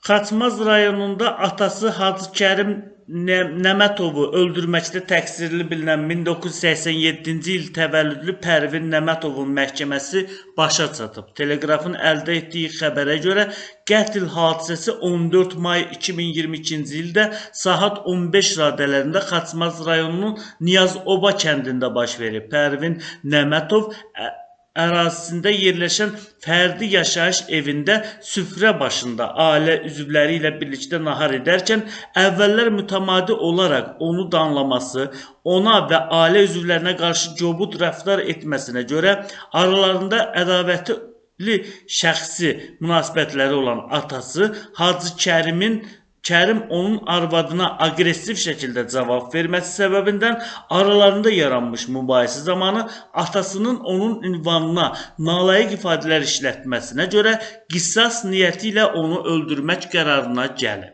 Xaçmaz rayonunda atası Hacı Kərim Nəmətovu öldürməkdə təqsirli bilinən 1987-ci il təvəllüdlü Pərvin Nəmətovun məhkəməsi başa çatıb. Teleqrafın əldə etdiyi xəbərə görə qətl hadisəsi 14 may 2022-ci ildə saat 15 radələrində Xaçmaz rayonunun Niyazoba kəndində baş verib. Pərvin Nəmətov ərazisində yerləşən fərdi yaşayış evində süfrə başında ailə üzvləri ilə birlikdə nahar edərkən əvvəllər mütəmadi olaraq onu danlaması, ona və ailə üzvlərinə qarşı kobud rəftar etməsinə görə aralarında ədavətli şəxsi münasibətləri olan atası Hacı Kərim onun arvadına aqressiv şəkildə cavab verməsi səbəbindən aralarında yaranmış mübahisə zamanı atasının onun ünvanına nalayiq ifadələr işlətməsinə görə qisas niyyəti ilə onu öldürmək qərarına gəlib.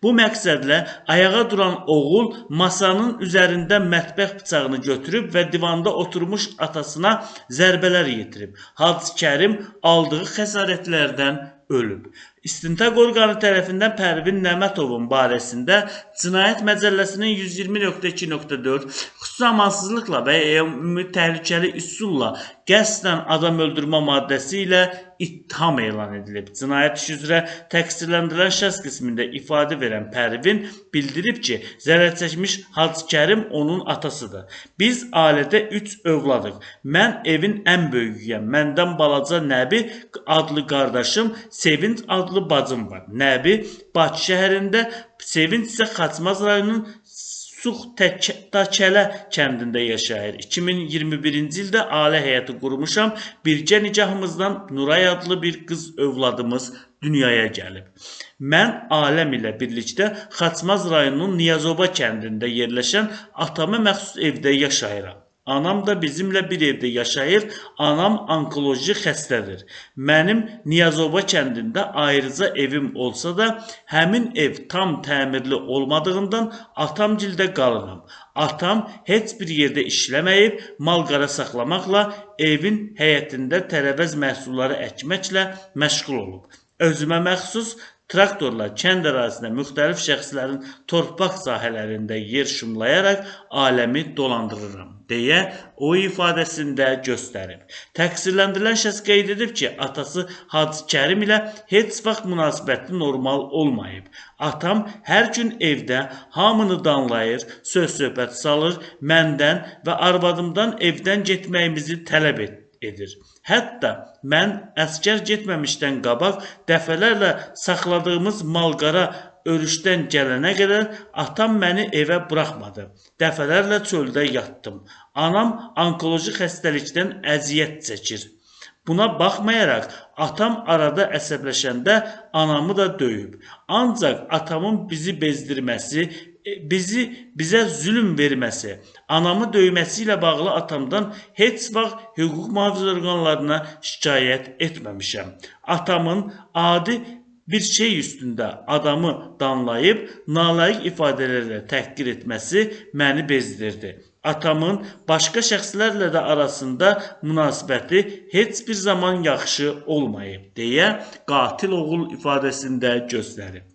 Bu məqsədlə ayağa duran oğul masanın üzərində mətbəx bıçağını götürüb və divanda oturmuş atasına zərbələr yetirib. Hacı Kərim aldığı xəsarətlərdən ölüb. İstintaq orqanı tərəfindən Pərvin Nəmətovun barəsində Cinayət Məcəlləsinin 120.2.4 xüsusi amansızlıqla və ya ümumi təhlükəli üsulla qəsdən adam öldürmə maddəsi ilə ittiham elan edilib. Cinayət işi üzrə təqsirləndirilən şəxs qismində ifadə verən Pərvin bildirib ki, zərərçəkmiş Hacı Kərim onun atasıdır. Biz ailədə 3 övladıq. Mən evin ən böyüyüyəm. Məndən balaca Nəbi adlı qardaşım, Sevinç adlı bacım var. Nəbi Bakı şəhərində, Sevinç isə Xaçmaz rayonunun Suxtəkələ kəndində yaşayır. 2021-ci ildə ailə həyatı qurmuşam. Birgə nikahımızdan Nuray adlı bir qız övladımız dünyaya gəlib. Mən ailəm ilə birlikdə Xaçmaz rayonunun Niyazoba kəndində yerləşən atama məxsus evdə yaşayıram. Anam da bizimlə bir evdə yaşayır. Anam onkoloji xəstədir. Mənim Niyazoba kəndində ayrıca evim olsa da, həmin ev tam təmirli olmadığından atamgildə qalıram. Atam heç bir yerdə işləməyib, mal-qara saxlamaqla, evin həyətində tərəvəz məhsulları əkməklə məşğul olub. Özümə məxsus traktorla kənd ərazisində müxtəlif şəxslərin torpaq sahələrində yer şumlayaraq aləmi dolandırıram, deyə o ifadəsində göstərib. Təqsirləndirilən şəxs qeyd edib ki, atası Hacı Kərim ilə heç vaxt münasibəti normal olmayıb. Atam hər gün evdə hamını danlayır, söz-söhbət salır, məndən və arvadımdan evdən getməyimizi tələb edir. Hətta mən əskər getməmişdən qabaq dəfələrlə saxladığımız mal-qara örüşdən gələnə qədər atam məni evə buraxmadı. Dəfələrlə çöldə yatdım. Anam onkoloji xəstəlikdən əziyyət çəkir. Buna baxmayaraq atam arada əsəbləşəndə anamı da döyüb. Ancaq atamın bizi bezdirməsi, bizə zülm verməsi, anamı döyməsi ilə bağlı atamdan heç vaxt hüquq mühafizə orqanlarına şikayət etməmişəm. Atamın adi bir şey üstündə adamı danlayıb, nalayiq ifadələrlə təhqir etməsi məni bezdirdi. Atamın başqa şəxslərlə də arasında münasibəti heç bir zaman yaxşı olmayıb, deyə qatil oğul ifadəsində göstərib.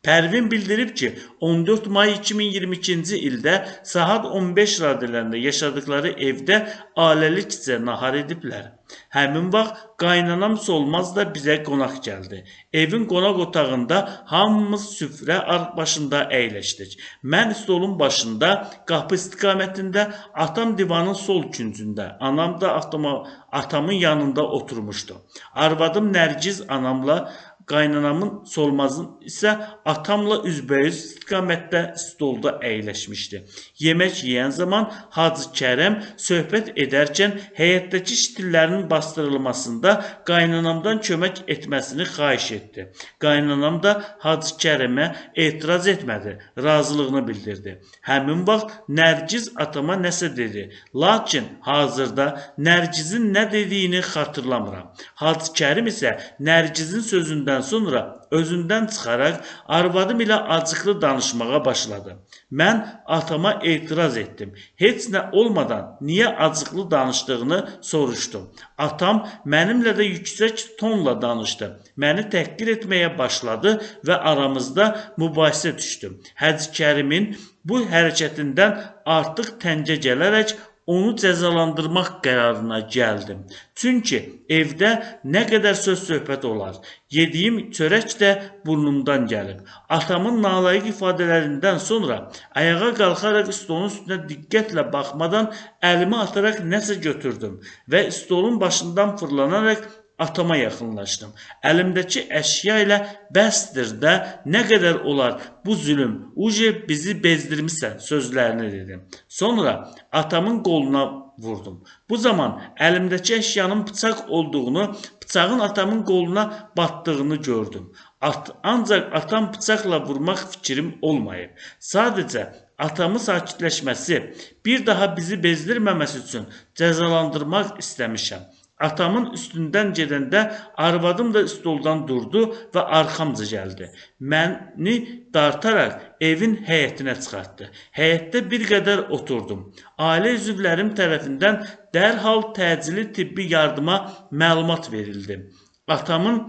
Pərvin bildirib ki, 14 may 2022-ci ildə saat 15 radələrində yaşadıkları evdə ailəlikcə nahar ediblər. Həmin vaxt qaynanam Solmaz da bizə qonaq gəldi. Evin qonaq otağında hamımız süfrə başında əyləşdik. Mən stolun başında, qapı istiqamətində, atam divanın sol küncündə, anam da atamın yanında oturmuşdu. Arvadım Nərgiz anamla, qaynanamın Solmazın isə atamla üzbəyüz istiqamətdə stolda əyləşmişdi. Yemək yeyən zaman Hacı Kərim söhbət edərkən həyətdəki ştillərin bastırılmasında qaynanamdan kömək etməsini xahiş etdi. Qaynanam da Hacı Kərimə etiraz etmədi, razılığını bildirdi. Həmin vaxt Nərgiz atama nəsə dedi. Lakin hazırda Nərgizin nə dediyini xatırlamıram. Hacı Kərim isə Nərgizin sözündən görəndən sonra özündən çıxaraq arvadım ilə acıqlı danışmağa başladı. Mən atama etiraz etdim. Heç nə olmadan niyə acıqlı danışdığını soruşdum. Atam mənimlə də yüksək tonla danışdı. Məni təhqir etməyə başladı və aramızda mübahisə düşdü. Hacı Kərimin bu hərəkətindən artıq təngə gələrək onu cəzalandırmaq qərarına gəldim. Çünki evdə nə qədər söz-söhbət olar. Yediyim çörək də burnumdan gəlib. Atamın nalayiq ifadələrindən sonra ayağa qalxaraq stolun üstünə diqqətlə baxmadan əlimi ataraq nəsə götürdüm və stolun başından fırlanaraq atama yaxınlaşdım. Əlimdəki əşya ilə bəsdir də nə qədər olar bu zülüm, uje bizi bezdirmisən sözlərini dedim. Sonra atamın qoluna vurdum. Bu zaman əlimdəki əşyanın bıçaq olduğunu, bıçağın atamın qoluna batdığını gördüm. Ancaq atam bıçaqla vurmaq fikrim olmayıb. Sadəcə atamı sakitləşməsi, bir daha bizi bezdirməməsi üçün cəzalandırmaq istəmişəm. Atamın üstündən gedəndə arvadım da stoldan durdu və arxamca gəldi. Məni dartaraq evin həyətinə çıxartdı. Həyətdə bir qədər oturdum. Ailə üzvlərim tərəfindən dərhal təcili tibbi yardıma məlumat verildi. Atamın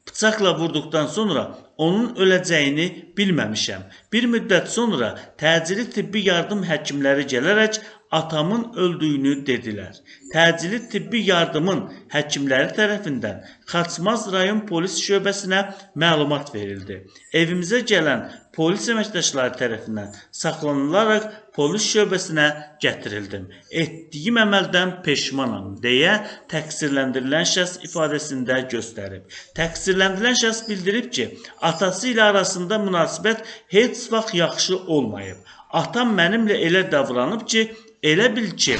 bıçaqla vurduqdan sonra onun öləcəyini bilməmişəm. Bir müddət sonra təcili tibbi yardım həkimləri gələrək atamın öldüyünü dedilər. Təcili tibbi yardımın həkimləri tərəfindən Xaçmaz rayon polis şöbəsinə məlumat verildi. Evimizə gələn polis əməkdaşları tərəfindən saxlanılaraq polis şöbəsinə gətirildim. Etdiyim əməldən peşmanam deyə təqsirləndirilən şəxs ifadəsində göstərib. Təqsirləndirilən şəxs bildirib ki, atası ilə arasında münasibət heç vaxt yaxşı olmayıb. Atam mənimlə elə davranıb ki, elə bil ki,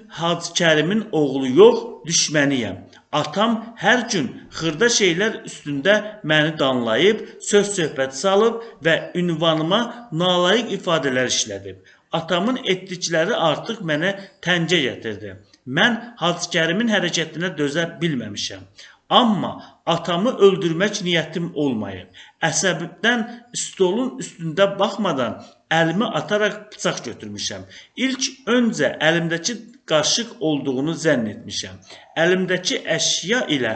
Hacı Kərimin oğlu yox, düşməniyəm. Atam hər gün xırda şeylər üstündə məni danlayıb, söz-söhbət salıb və ünvanıma nalayiq ifadələr işlədib. Atamın etdikləri artıq mənə təngə gətirdi. Mən Hacı Kərimin hərəkətinə dözə bilməmişəm. Amma atamı öldürmək niyyətim olmayıb. Əsəbimdən stolun üstündə baxmadan əlimi ataraq bıçaq götürmüşəm. İlk öncə əlimdəki qaşıq olduğunu zənn etmişəm. Əlimdəki əşya ilə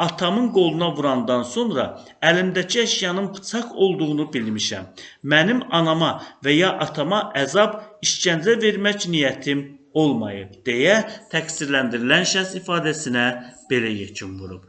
atamın qoluna vurandan sonra əlimdəki əşyanın bıçaq olduğunu bilmişəm. Mənim anama və ya atama əzab, işgəncə vermək niyyətim olmayıb deyə təqsirləndirilən şəxs ifadəsinə belə yekun vurub.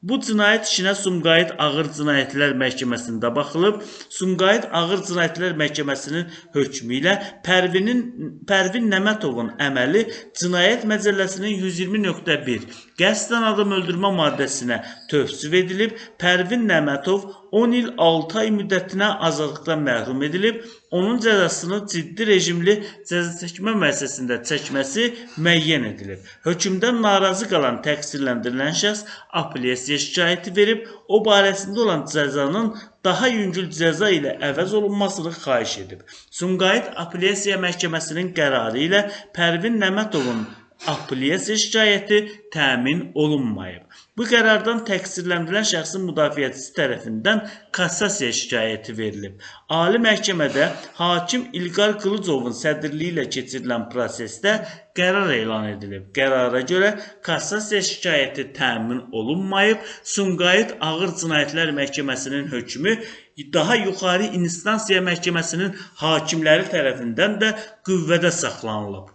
Bu cinayət işinə Sumqayıt Ağır Cinayətlər Məhkəməsində baxılıb. Sumqayıt Ağır Cinayətlər Məhkəməsinin hökmü ilə Pərvin Nəmətovun əməli Cinayət Məcəlləsinin 120.1 qəsdən adam öldürmə maddəsinə tövsif edilib. Pərvin Nəmətov 10 il 6 ay müddətinə azadlıqdan məhrum edilib. Onun cəzasını ciddi rejimli cəzaçəkmə müəssisəsində çəkməsi müəyyən edilib. Hökmdən narazı qalan təqsirləndirilən şəxs apellyasiya şikayəti verib, o barəsində olan cəzanın daha yüngül cəza ilə əvəz olunmasını xahiş edib. Sumqayıt Apellyasiya Məhkəməsinin qərarı ilə Pərvin Nəmətovun apellyasiya şikayəti təmin olunmayıb. Bu qərardan təqsirləndirilən şəxsin müdafiəçisi tərəfindən kassasiya şikayəti verilib. Ali məhkəmədə hakim İlqar Qılıcovun sədrliyi ilə keçirilən prosesdə qərar elan edilib. Qərara görə kassasiya şikayəti təmin olunmayıb. Sumqayıt Ağır Cinayətlər Məhkəməsinin hökmü daha yuxarı instansiya məhkəməsinin hakimləri tərəfindən də qüvvədə saxlanılıb.